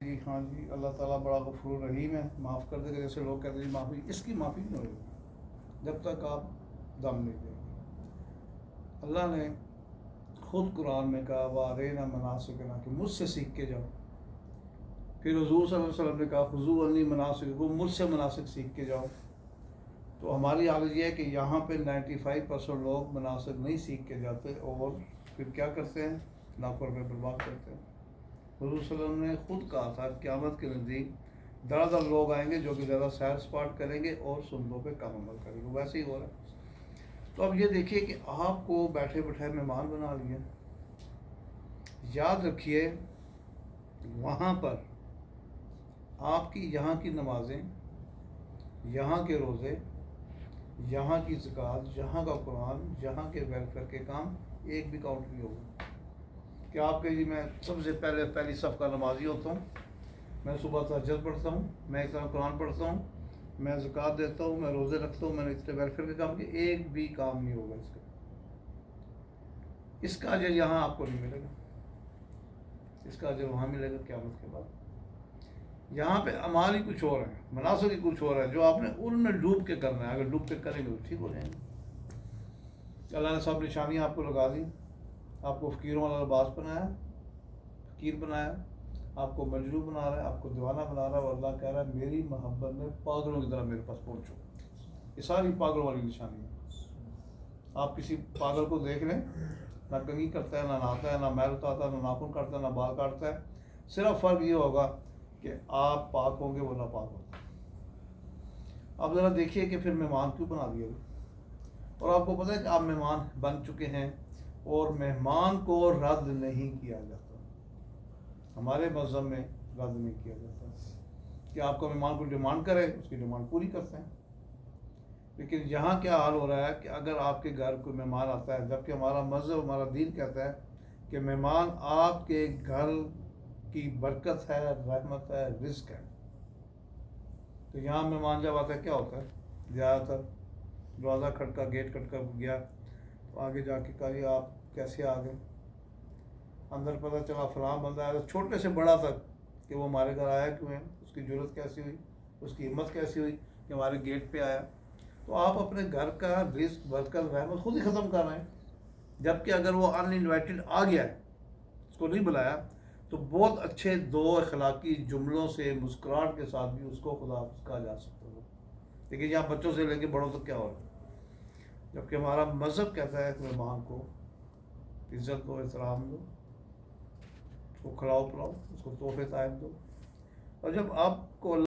جی ہاں جی، اللہ تعالیٰ بڑا غفور رحیم ہے، معاف کر دے گا. جیسے لوگ کہتے ہیں جی معافی، اس کی معافی نہیں ہوگی جب تک آپ دم نہیں دیں گے. اللہ نے خود قرآن میں کہا وَأَرِنَا مَنَاسِكَنَا کہ مجھ سے سیکھ کے جاؤ. پھر حضور صلی اللہ علیہ وسلم نے کہا خُذُوا عَنِّی مَنَاسِكَکُم مجھ سے مناسک سیکھ کے جاؤ. تو ہماری حالت یہ ہے کہ یہاں پہ 95% لوگ مناسک نہیں سیکھ کے جاتے اور پھر کیا کرتے ہیں؟ لاکھوں روپے برباد کرتے ہیں. حضور صلی اللہ علیہ وسلم نے خود کہا تھا قیامت کے نزدیک در در لوگ آئیں گے جو کہ زیادہ سیر سپاٹ کریں گے اور سنتوں پہ کم عمل کریں گے. ویسے ہی ہو رہا ہے. تو اب یہ دیکھیے کہ آپ کو بیٹھے بٹھائے مہمان بنا لیا. یاد رکھیے وہاں پر آپ کی یہاں کی نمازیں، یہاں کے روزے، یہاں کی زکوٰۃ، یہاں کا قرآن، یہاں کے ویلفیئر کے کام ایک بھی کاؤنٹ نہیں ہوگا. کہ آپ کے جی میں سب سے پہلی صف کا نمازی ہوتا ہوں، میں صبح تہجد پڑھتا ہوں، میں ایک طرح قرآن پڑھتا ہوں، میں زکوٰۃ دیتا ہوں، میں روزے رکھتا ہوں، میں نے اتنے ویلفیئر کے کام کیے، ایک بھی کام نہیں ہوگا اس کا. اس کا اجر یہاں آپ کو نہیں ملے گا، اس کا اجر وہاں ملے گا قیامت کے بعد. یہاں پہ اعمال ہی کچھ اور ہیں، مناسب ہی کچھ اور ہے جو آپ نے ان میں ڈوب کے کرنا ہے. اگر ڈوب کے کریں گے تو ٹھیک ہو جائیں گے. اللہ نے سب نشانیاں آپ کو لگا دی. آپ کو فقیروں والا لباس بنایا، فقیر بنایا، آپ کو مجروح بنا رہا ہے، آپ کو دیوانہ بنا رہا ہے، اور اللہ کہہ رہا ہے میری محبت میں پاگلوں کی طرح میرے پاس پہنچو. یہ ساری پاگلوں والی نشانی ہے. آپ کسی پاگل کو دیکھ لیں، نہ کنگھی کرتا ہے، نہ نہاتا ہے، نہ میل اتارتا ہے، نہ ناخن کاٹتا ہے، نہ بال کاٹتا ہے. صرف فرق یہ ہوگا کہ آپ پاک ہوں گے، وہ نہ پاک ہوگا. اب ذرا دیکھیے کہ پھر مہمان کیوں بنا دیا گیا. اور آپ کو پتہ ہے کہ آپ مہمان بن چکے ہیں اور مہمان کو رد نہیں کیا جاتا. ہمارے مذہب میں رد نہیں کیا جاتا کہ آپ کا مہمان کو ڈیمانڈ کرے اس کی ڈیمانڈ پوری کرتے ہیں. لیکن یہاں کیا حال ہو رہا ہے کہ اگر آپ کے گھر کوئی مہمان آتا ہے، جبکہ ہمارا مذہب، ہمارا دین کہتا ہے کہ مہمان آپ کے گھر کی برکت ہے، رحمت ہے، رزق ہے. تو یہاں مہمان جب آتا ہے کیا ہوتا ہے؟ زیادہ تر دروازہ کھٹکا، گیٹ کھٹکا گیا تو آگے جا کے کہا جی آپ کیسے آ گئے. اندر پتہ چلا فلاں بندہ آیا، چھوٹے سے بڑا تک کہ وہ ہمارے گھر آیا کیوں ہے، اس کی جرت کیسی ہوئی، اس کی ہمت کیسی ہوئی کہ ہمارے گیٹ پہ آیا. تو آپ اپنے گھر کا رزق، برکت، رحمت خود ہی ختم کر رہے ہیں. جبکہ اگر وہ ان انوائٹڈ آ گیا ہے، اس کو نہیں بلایا، تو بہت اچھے دو اخلاقی جملوں سے، مسکراہٹ کے ساتھ بھی اس کو خدا حافظ کہا جا سکتا ہے. لیکن یہاں بچوں سے لے کے بڑوں تک کیا ہو رہا ہے؟ جبکہ ہمارا مذہب کہتا ہے کہ مہمان کو عزت دو، احترام دو، اس کو کھلاؤ پلاؤ، اس کو تحفے تحائف دو. اور جب آپ کو